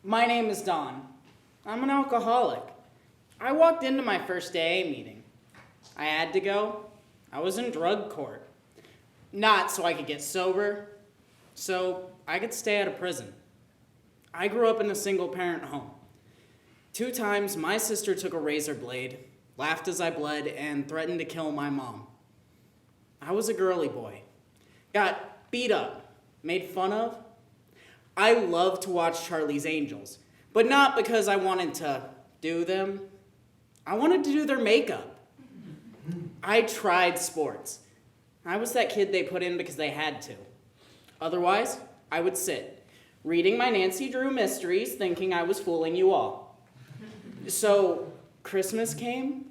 My name is Don. I'm an alcoholic. I walked into my first AA meeting. I had to go. I was in drug court. Not so I could get sober, so I could stay out of prison. I grew up in a single-parent home. 2 times, my sister took a razor blade, laughed as I bled, and threatened to kill my mom. I was a girly boy. Got beat up, made fun of. I loved to watch Charlie's Angels, but not because I wanted to do them. I wanted to do their makeup. I tried sports. I was that kid they put in because they had to. Otherwise, I would sit, reading my Nancy Drew mysteries, thinking I was fooling you all. So, Christmas came.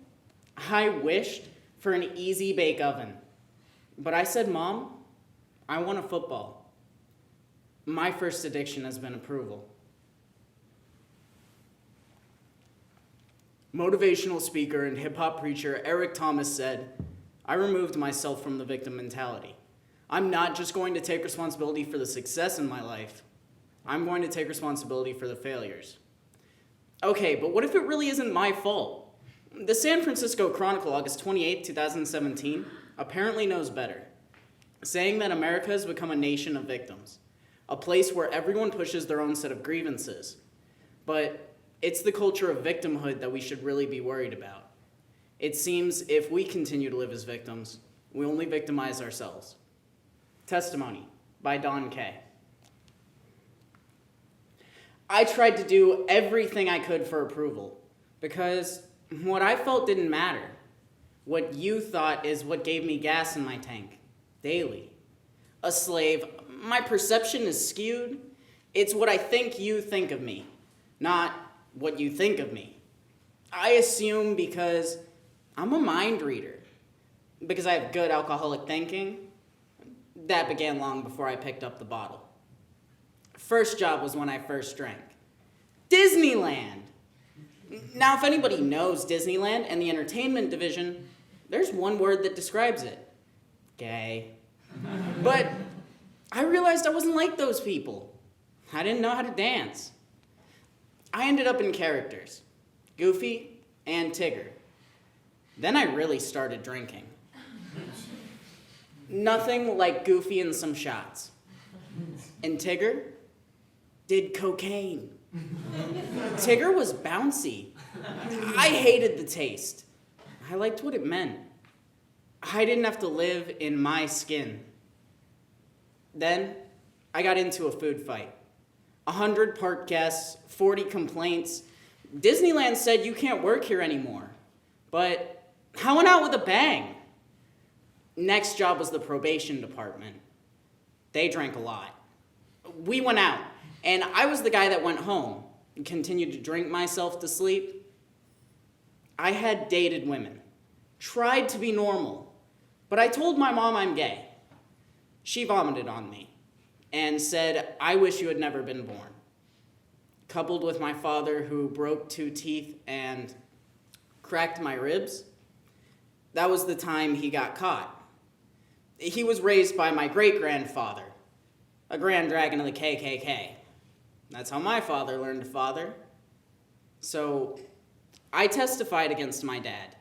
I wished for an easy bake oven. But I said, Mom, I want a football. My first addiction has been approval. Motivational speaker and hip-hop preacher Eric Thomas said, I removed myself from the victim mentality. I'm not just going to take responsibility for the success in my life. I'm going to take responsibility for the failures. Okay, but what if it really isn't my fault? The San Francisco Chronicle, August 28, 2017, apparently knows better, saying that America has become a nation of victims, a place where everyone pushes their own set of grievances. But it's the culture of victimhood that we should really be worried about. It seems if we continue to live as victims, we only victimize ourselves. Testimony by Don K. I tried to do everything I could for approval because what I felt didn't matter. What you thought is what gave me gas in my tank, daily. A slave, my perception is skewed. It's what I think you think of me, not what you think of me. I assume because I'm a mind reader, because I have good alcoholic thinking. That began long before I picked up the bottle. First job was when I first drank. Disneyland! Now, if anybody knows Disneyland and the entertainment division, there's one word that describes it. Gay. But I realized I wasn't like those people. I didn't know how to dance. I ended up in characters, Goofy and Tigger. Then I really started drinking. Nothing like Goofy and some shots. And Tigger did cocaine. Tigger was bouncy. I hated the taste. I liked what it meant. I didn't have to live in my skin. Then I got into a food fight. 100 park guests, 40 complaints. Disneyland said you can't work here anymore. But I went out with a bang. Next job was the probation department. They drank a lot. We went out, and I was the guy that went home and continued to drink myself to sleep. I had dated women, tried to be normal, but I told my mom I'm gay. She vomited on me and said, I wish you had never been born. Coupled with my father who broke 2 teeth and cracked my ribs, that was the time he got caught. He was raised by my great-grandfather, a grand dragon of the KKK. That's how my father learned to father. So I testified against my dad,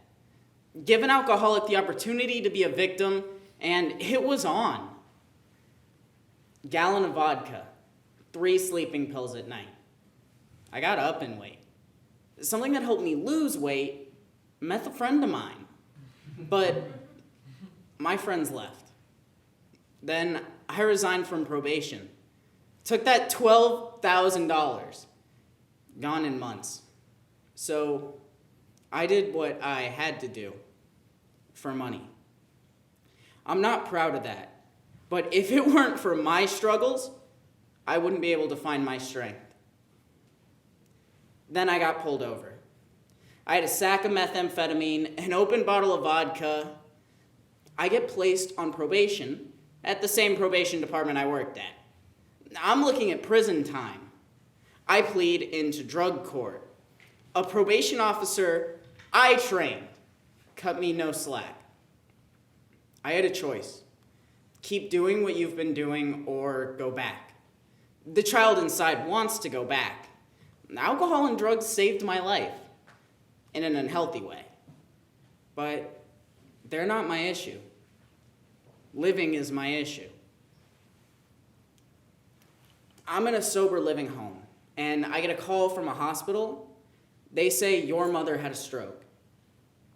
give an alcoholic the opportunity to be a victim, and it was on. Gallon of vodka, 3 sleeping pills at night. I got up in weight. Something that helped me lose weight met a friend of mine. But my friends left. Then I resigned from probation. Took that $12,000. Gone in months. So I did what I had to do for money. I'm not proud of that. But if it weren't for my struggles, I wouldn't be able to find my strength. Then I got pulled over. I had a sack of methamphetamine, an open bottle of vodka. I get placed on probation at the same probation department I worked at. I'm looking at prison time. I plead into drug court. A probation officer I trained cut me no slack. I had a choice. Keep doing what you've been doing or go back. The child inside wants to go back. Alcohol and drugs saved my life in an unhealthy way. But they're not my issue. Living is my issue. I'm in a sober living home, and I get a call from a hospital. They say your mother had a stroke.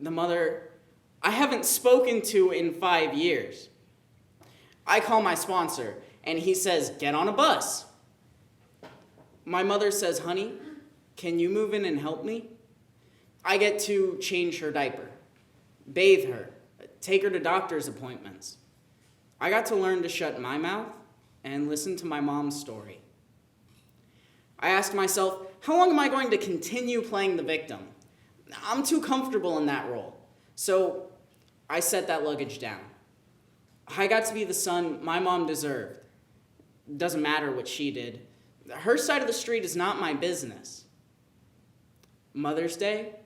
The mother I haven't spoken to in 5 years. I call my sponsor, and he says, get on a bus. My mother says, honey, can you move in and help me? I get to change her diaper, bathe her, take her to doctor's appointments. I got to learn to shut my mouth and listen to my mom's story. I asked myself, how long am I going to continue playing the victim? I'm too comfortable in that role. So I set that luggage down. I got to be the son my mom deserved. Doesn't matter what she did. Her side of the street is not my business. Mother's Day,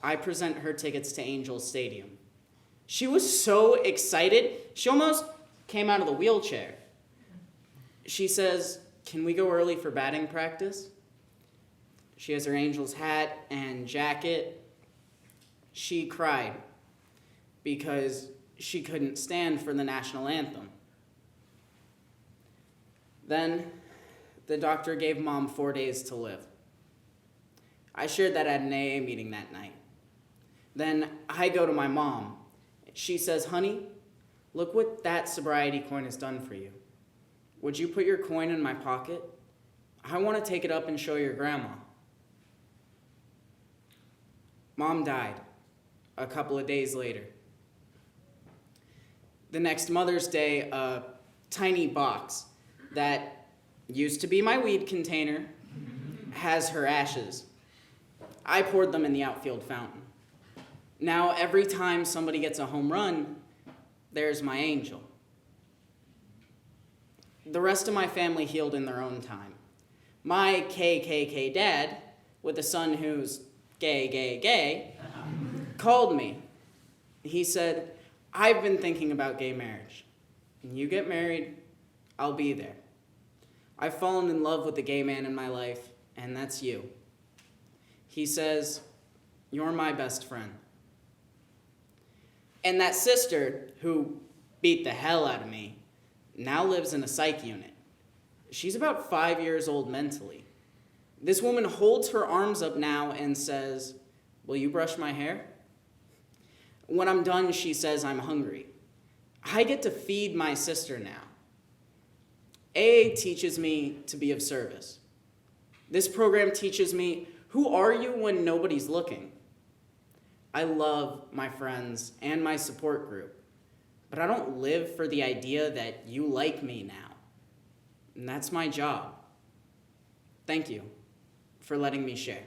I present her tickets to Angels Stadium. She was so excited, she almost came out of the wheelchair. She says, can we go early for batting practice? She has her Angels hat and jacket. She cried because she couldn't stand for the national anthem. Then the doctor gave Mom 4 days to live. I shared that at an AA meeting that night. Then I go to my mom. She says, honey, look what that sobriety coin has done for you. Would you put your coin in my pocket? I want to take it up and show your grandma. Mom died a couple of days later. The next Mother's Day, a tiny box that used to be my weed container has her ashes. I poured them in the outfield fountain. Now every time somebody gets a home run, there's my angel. The rest of my family healed in their own time. My KKK dad, with a son who's gay, called me. He said, I've been thinking about gay marriage. When you get married, I'll be there. I've fallen in love with the gay man in my life, and that's you. He says, you're my best friend. And that sister, who beat the hell out of me, now lives in a psych unit. She's about 5 years old mentally. This woman holds her arms up now and says, will you brush my hair? When I'm done, she says, I'm hungry. I get to feed my sister now. AA teaches me to be of service. This program teaches me, who are you when nobody's looking? I love my friends and my support group, but I don't live for the idea that you like me now. And that's my job. Thank you for letting me share.